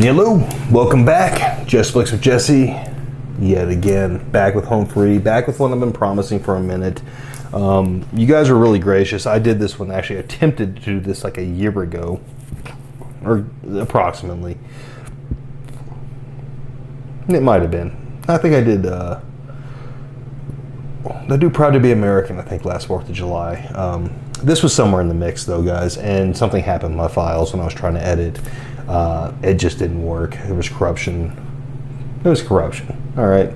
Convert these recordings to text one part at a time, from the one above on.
Hello, welcome back. Just Flicks with Jesse, yet again. Back with Home Free, back with one I've been promising for a minute. You guys are really gracious. I did this one, actually attempted to do this like a year ago, or approximately. It might have been. I think I did, I do Proud to Be American, I think, last 4th of July. This was somewhere in the mix, though, guys, and something happened in my files when I was trying to edit. It just didn't work. There was corruption. It was corruption, all right?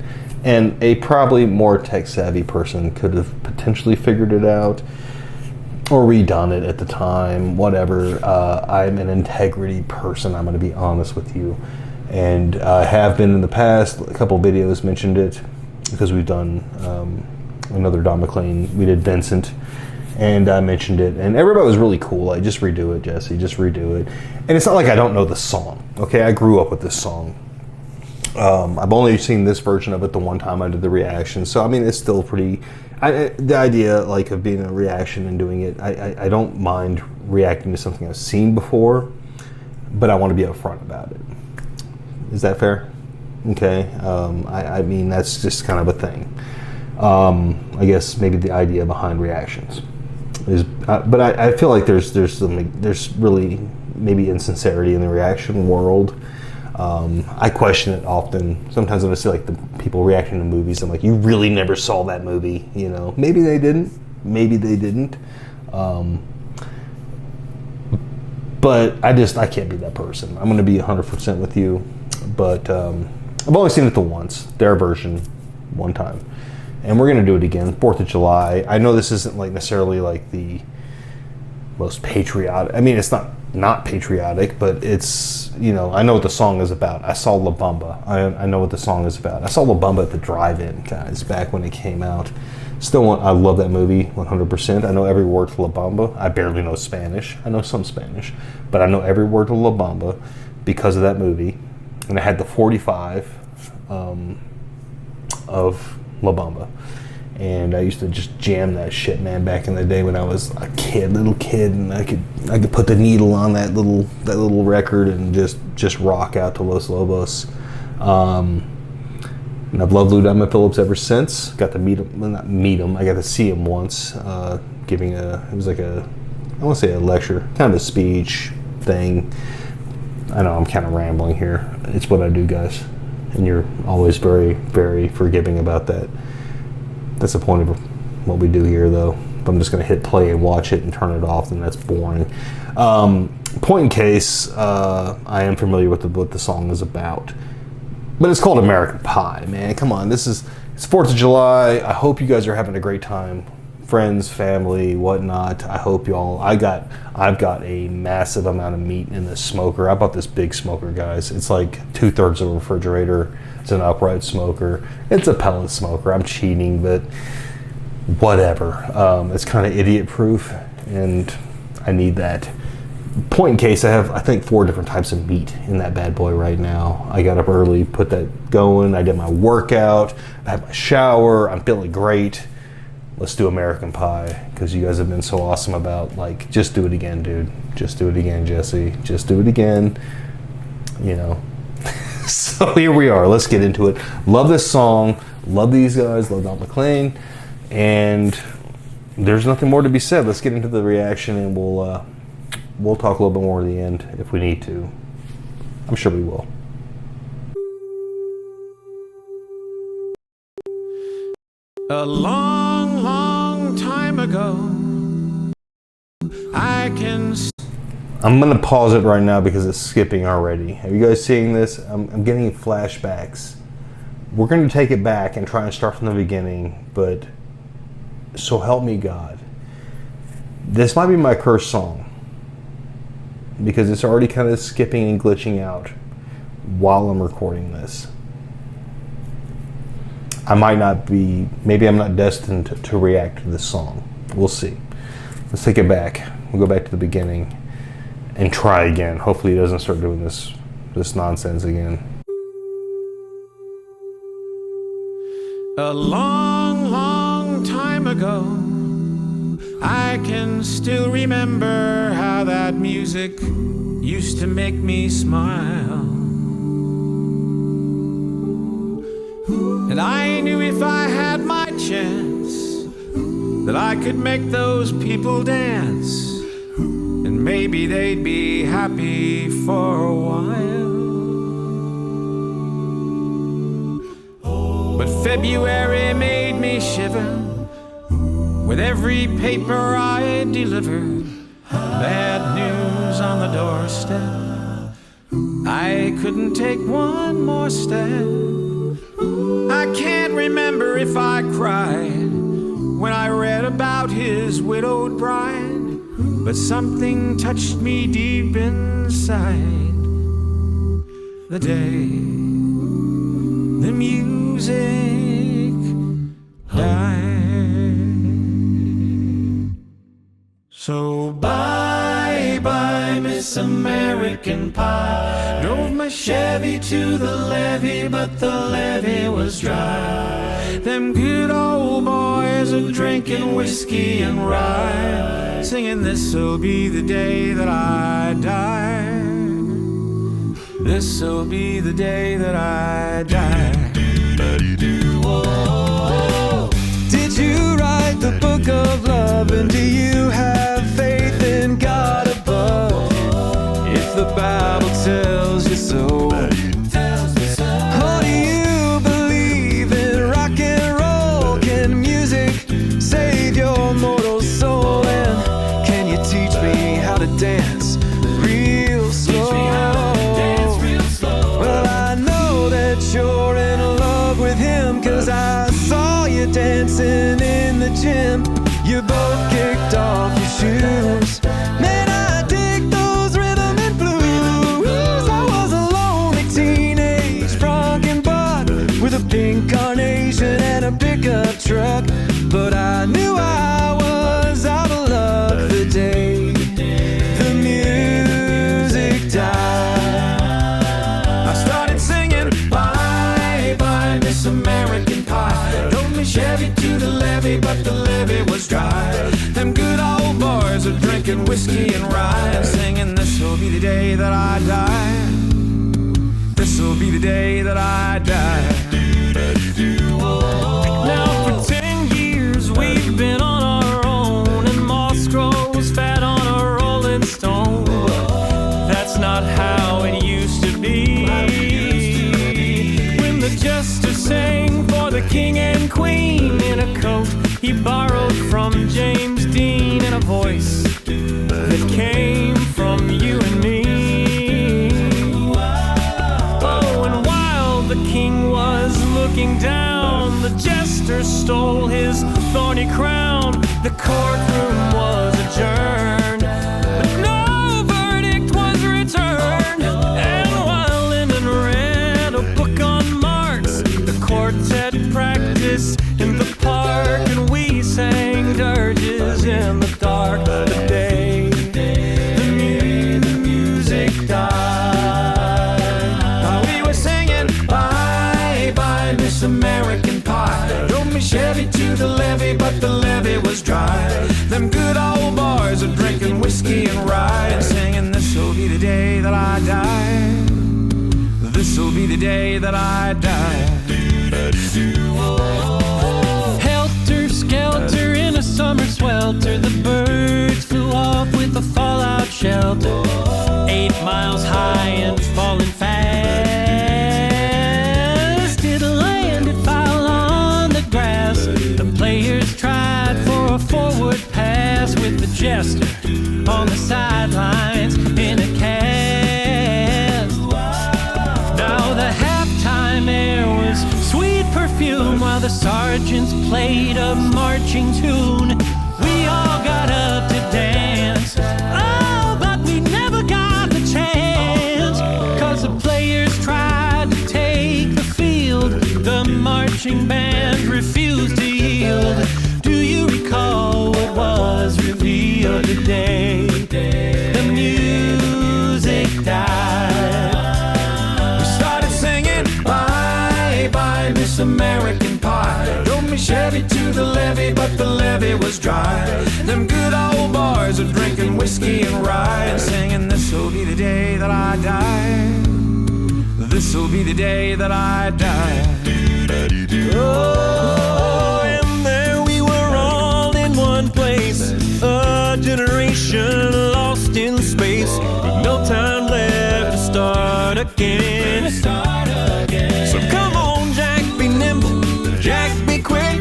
And a probably more tech-savvy person could have potentially figured it out or redone it at the time, whatever. I'm an integrity person, I'm going to be honest with you. And I have been in the past. A couple videos mentioned it because we've done another Don McLean. We did Vincent, and I mentioned it, and everybody was really cool. Like, just redo it, Jesse, just redo it. And it's not like I don't know the song, okay? I grew up with this song. I've only seen this version of it the one time I did the reaction, so I mean, it's still pretty, the idea like of being a reaction and doing it, I don't mind reacting to something I've seen before, but I want to be upfront about it. Is that fair? Okay, I mean, that's just kind of a thing. I guess maybe the idea behind reactions is, but I feel like there's really maybe insincerity in the reaction world. I question it often. Sometimes when I see like the people reacting to movies, I'm like, you really never saw that movie, you know? Maybe they didn't. Maybe they didn't. But I can't be that person. I'm going to be 100% with you. But I've only seen it the once, their version, one time. And we're going to do it again, 4th of July. I know this isn't like necessarily like the most patriotic. I mean, it's not patriotic, but it's, you know, I know what the song is about. I saw La Bamba. I know what the song is about. I saw La Bamba at the drive-in, guys, back when it came out. I love that movie 100%. I know every word to La Bamba. I barely know Spanish. I know some Spanish, but I know every word to La Bamba because of that movie. And I had the 45 of La Bamba, and I used to just jam that shit, man, back in the day when I was a little kid, and I could put the needle on that little record and just rock out to Los Lobos. And I've loved Lou Diamond Phillips ever since. Got to meet him, well, not meet him, I got to see him once, giving it was like I want to say a lecture, kind of a speech thing. I know I'm kind of rambling here. It's what I do, guys. And you're always very, very forgiving about that. That's the point of what we do here, though. If I'm just going to hit play and watch it and turn it off, then that's boring. Point in case, I am familiar with what the song is about. But it's called American Pie, man. Come on, it's 4th of July. I hope you guys are having a great time. Friends, family, whatnot. I hope y'all. I've got a massive amount of meat in this smoker. I bought this big smoker, guys. It's like 2/3 of a refrigerator. It's an upright smoker. It's a pellet smoker. I'm cheating, but whatever. It's kind of idiot proof, and I need that. Point in case, I have, I think, 4 different types of meat in that bad boy right now. I got up early, put that going. I did my workout. I had my shower. I'm feeling great. Let's do American Pie, because you guys have been so awesome about, like, just do it again, dude. Just do it again, Jesse. Just do it again. You know. So here we are. Let's get into it. Love this song. Love these guys. Love Don McLean. And there's nothing more to be said. Let's get into the reaction, and we'll talk a little bit more at the end if we need to. I'm sure we will. A long, long time ago, I'm going to pause it right now because it's skipping already. Are you guys seeing this? I'm getting flashbacks. We're going to take it back and try and start from the beginning, but so help me God. This might be my cursed song because it's already kind of skipping and glitching out while I'm recording this. I might not be, maybe I'm not destined to react to this song. We'll see. Let's take it back. We'll go back to the beginning and try again. Hopefully he doesn't start doing this nonsense again. A long, long time ago, I can still remember how that music used to make me smile. And I knew if I had my chance that I could make those people dance, and maybe they'd be happy for a while. But February made me shiver with every paper I delivered. Bad news on the doorstep. I couldn't take one more step. I can't remember if I cried when I read about his widowed bride, but something touched me deep inside the day the music died. So bye-bye, Miss American Pie. Drove my Chevy to the levee, but the levee was dry. Them good old boys are drinking whiskey and rye, singing this'll be the day that I die. This'll be the day that I die. Did you write the book of love, and do you have faith in God above? If the Bible tells you so, or do you believe in rock and roll? Can music save your mortal soul? And can you teach me how to dance real slow? Well, I know that you're in love with him, 'cause I saw you dancing in the gym. You both kicked off your shoes. Man, I dig those rhythm and blues. I was a lonely teenage drunken buck with a pink carnation and a pickup truck, but I knew I was out of luck the day the music died. I started singing bye-bye, Miss American Pie. Drove me Chevy to the levee, but the levee was dry. Them good old boys are drinking whiskey and rye, singing this'll be the day that I die. This'll be the day that I die. Now for 10 years we've been on our own, and moss grows fat on a rolling stone. That's not how it used to be. When the jester sang for the king and queen in a coat he borrowed from James Dean, and a voice that came from you and me. Oh, and while the king was looking down, the jester stole his thorny crown. The courtroom was adjourned, but no verdict was returned. And while Lyndon read a book on Marx, the quartet practiced in the park, and we sang dirges in the dark. The day the music died. We were singing bye-bye, Miss American Pie. Drove me Chevy to the levee, but the levee was dry. Them good old boys are drinking whiskey and rye, and singing this'll be the day that I die. This'll be the day that I die. Helter-skelter in a summer swelter, the birds flew off with a fallout shelter. 8 miles high and falling fast. It landed foul on the grass. The players tried for a forward pass, with the jester on the sidelines in a cast. Now the halftime air was sweet perfume, while the sergeants played a marching tune. We all got up to dance, oh, but we never got the chance, 'cause the players tried to take the field. The marching band refused to yield. Do you recall what was revealed today? The music died. We started singing bye-bye, Miss American Pie. Drove me Chevy to the levee, but the levee was dry. Them good old boys are drinking whiskey and rye, and singing this'll be the day that I die. This'll be the day that I die. Oh, and there we were all in one place, a generation lost in space, with no time left to start again. So come on, Jack, be nimble, Jack, be quick.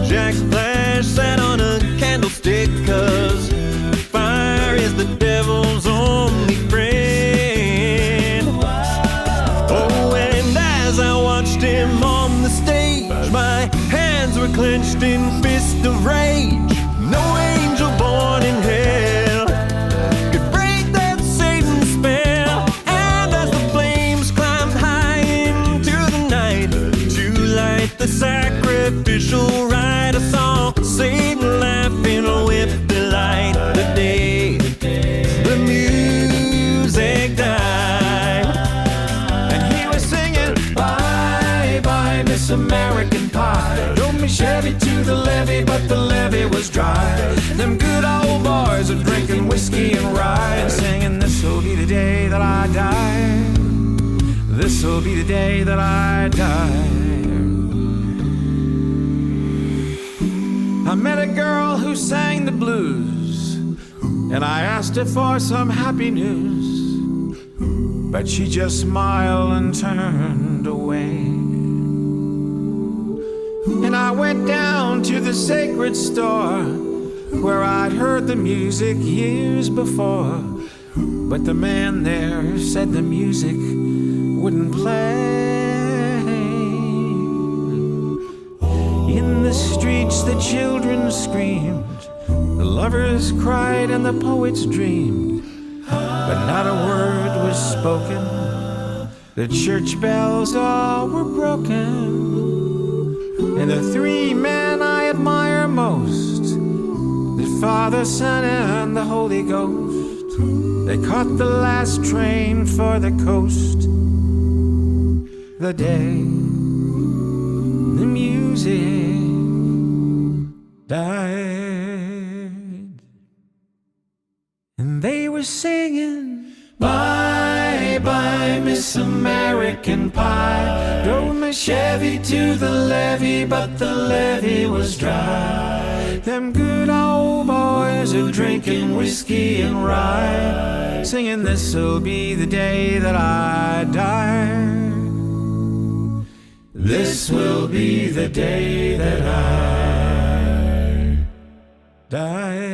Jack Flash sat on a candlestick, 'cause fire is the devil's only friend. Oh, and as I watched him on the stage, my hands were clenched in fist of rage. No angel born in hell could break that Satan spell. And as the flames climbed high into the night to light the sacrificial rite, I saw Satan laughing with delight. The day the music died, and he was singing, "Bye bye, Miss American Pie. Drove me Chevy to the levee, but the levee was dry. Them good old boys are drinking whiskey and rye, and singing, this'll be the day that I die. This'll be the day that I die." I met a girl who sang the blues, and I asked her for some happy news, but she just smiled and turned away. And I went down to the sacred store where I'd heard the music years before, but the man there said the music wouldn't play. In the streets the children screamed, the lovers cried and the poets dreamed, but not a word was spoken. The church bells all were broken. And the three men I admire most, the Father, Son, and the Holy Ghost, they caught the last train for the coast. The day the music died, and they were singing, "Bye bye, Miss American Pie. Drove my Chevy to the levee, but the levee was dry. Them good old boys are drinking whiskey and rye, singing, this'll be the day that I die. This will be the day that I die."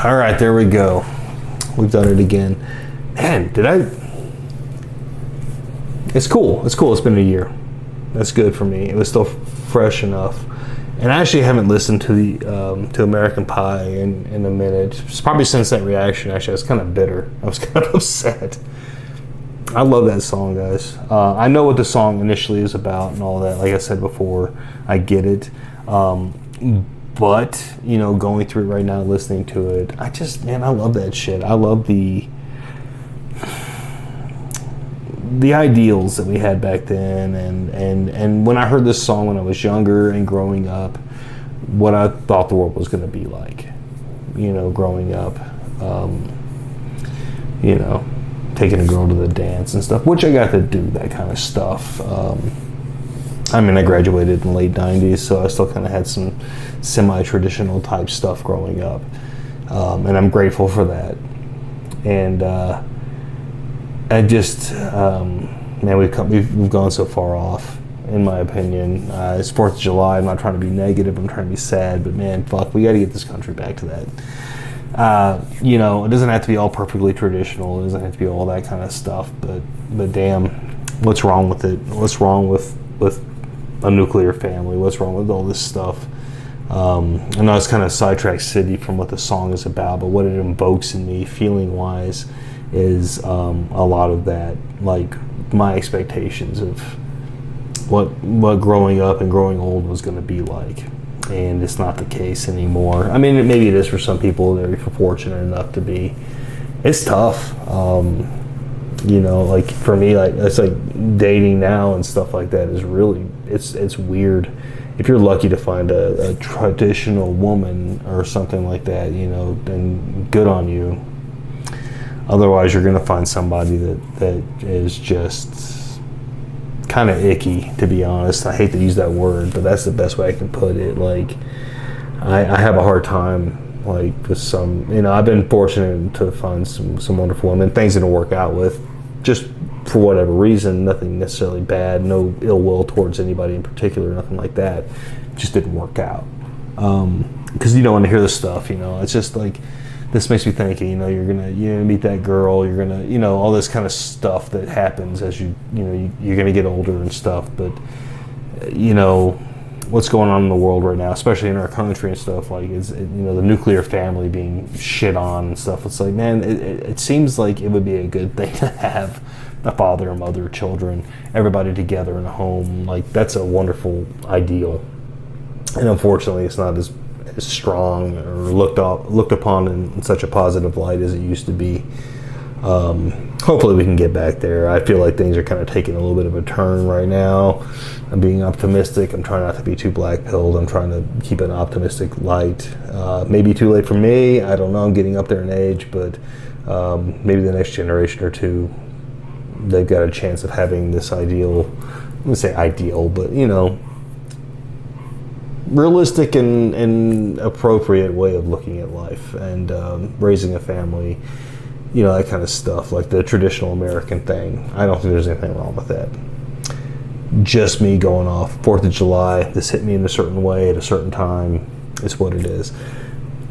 All right, there we go. We've done it again. Man, it's cool. It's cool. It's been a year. That's good for me. It was still fresh enough. And I actually haven't listened to the to American Pie in a minute. It's probably since that reaction. Actually, I was kind of bitter. I was kind of upset. I love that song, guys. I know what the song initially is about and all that. Like I said before, I get it. But, you know, going through it right now, listening to it, I love that shit. I love the ideals that we had back then, and when I heard this song when I was younger and growing up, what I thought the world was going to be like, you know, growing up, you know, taking a girl to the dance and stuff, which I got to do that kind of stuff. I mean, I graduated in the late 90s, so I still kind of had some semi-traditional type stuff growing up, and I'm grateful for that. And I just, man, we've gone so far off, in my opinion. It's 4th of July. I'm not trying to be negative. I'm trying to be sad, but man, fuck, we got to get this country back to that. You know, it doesn't have to be all perfectly traditional. It doesn't have to be all that kind of stuff. But damn, what's wrong with it? What's wrong with a nuclear family? What's wrong with all this stuff? I know it's kind of sidetracked city from what the song is about, but what it invokes in me, feeling-wise, is a lot of that, like my expectations of what growing up and growing old was going to be like, and it's not the case anymore. I mean, maybe it is for some people that are fortunate enough to be. It's tough. You know, like for me, like it's like dating now and stuff like that is really it's weird. If you're lucky to find a traditional woman or something like that, you know, then good on you. Otherwise, you're going to find somebody that is just kind of icky, to be honest. I hate to use that word, but that's the best way I can put it. Like, I have a hard time, like, with some, you know, I've been fortunate to find some wonderful women, things didn't work out with, just for whatever reason, nothing necessarily bad, no ill will towards anybody in particular, nothing like that. It just didn't work out. Because you don't want to hear this stuff, you know, it's just like, this makes me think, you know, you're gonna meet that girl, you're gonna, you know, all this kind of stuff that happens as you're gonna get older and stuff. But you know, what's going on in the world right now, especially in our country and stuff, like is you know, the nuclear family being shit on and stuff. It's like, man, it seems like it would be a good thing to have a father, a mother, children, everybody together in a home. Like that's a wonderful ideal, and unfortunately, it's not as strong or looked upon in such a positive light as it used to be. Hopefully we can get back there. I feel like things are kind of taking a little bit of a turn right now. I'm being optimistic. I'm trying not to be too black-pilled. I'm trying to keep an optimistic light. Maybe too late for me. I don't know. I'm getting up there in age, but maybe the next generation or two, they've got a chance of having this ideal, I'm going to say ideal, but you know, realistic and appropriate way of looking at life and raising a family, you know, that kind of stuff, like the traditional American thing. I don't think there's anything wrong with that. Just me going off 4th of July, this hit me in a certain way at a certain time, is what it is.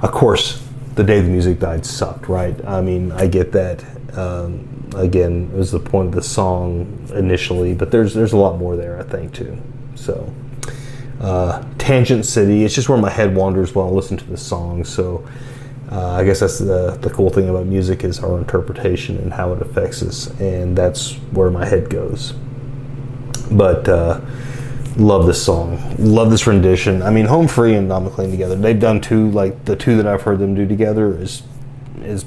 Of course, the day the music died sucked, right? I mean, I get that. Again, it was the point of the song initially, but there's a lot more there, I think, too. So Tangent City, it's just where my head wanders while I listen to the song. So I guess that's the cool thing about music, is our interpretation and how it affects us, and that's where my head goes. But love this song, love this rendition. I mean, Home Free and Don McLean together, they've done two, like the two that I've heard them do together is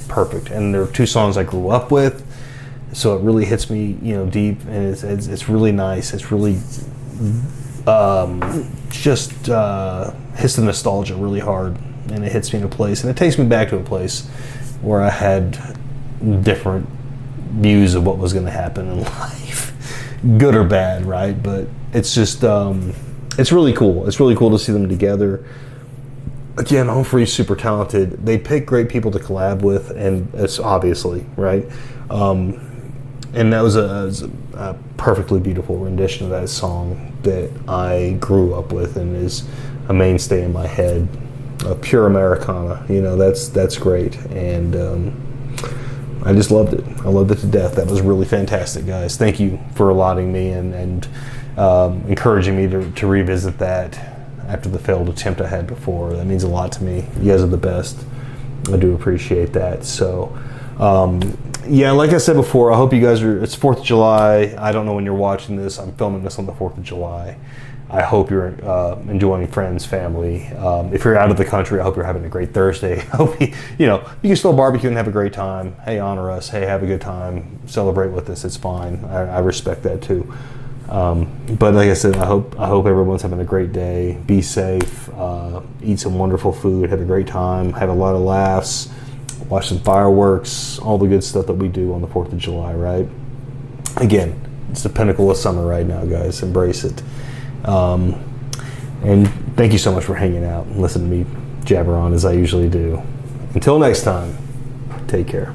perfect, and they're two songs I grew up with, so it really hits me, you know, deep, and it's really nice. It's really just hits the nostalgia really hard, and it hits me in a place, and it takes me back to a place where I had different views of what was going to happen in life, good or bad, right? But it's just it's really cool. It's really cool to see them together. Again, Home Free is super talented. They pick great people to collab with, and it's obviously right. And that was a perfectly beautiful rendition of that song that I grew up with and is a mainstay in my head. Pure Americana, you know, that's great, and I just loved it. I loved it to death. That was really fantastic, guys. Thank you for allotting me and encouraging me to revisit that after the failed attempt I had before. That means a lot to me. You guys are the best. I do appreciate that. So, yeah, like I said before, I hope you guys are, it's 4th of July. I don't know when you're watching this. I'm filming this on the 4th of July. I hope you're enjoying friends, family. If you're out of the country, I hope you're having a great Thursday. I hope you can still barbecue and have a great time. Hey, honor us. Hey, have a good time. Celebrate with us. It's fine. I respect that too. But like I said, I hope everyone's having a great day. Be safe. Eat some wonderful food. Have a great time. Have a lot of laughs. Watch some fireworks. All the good stuff that we do on the 4th of July, right? Again, it's the pinnacle of summer right now, guys. Embrace it. And thank you so much for hanging out and listening to me jabber on as I usually do. Until next time, take care.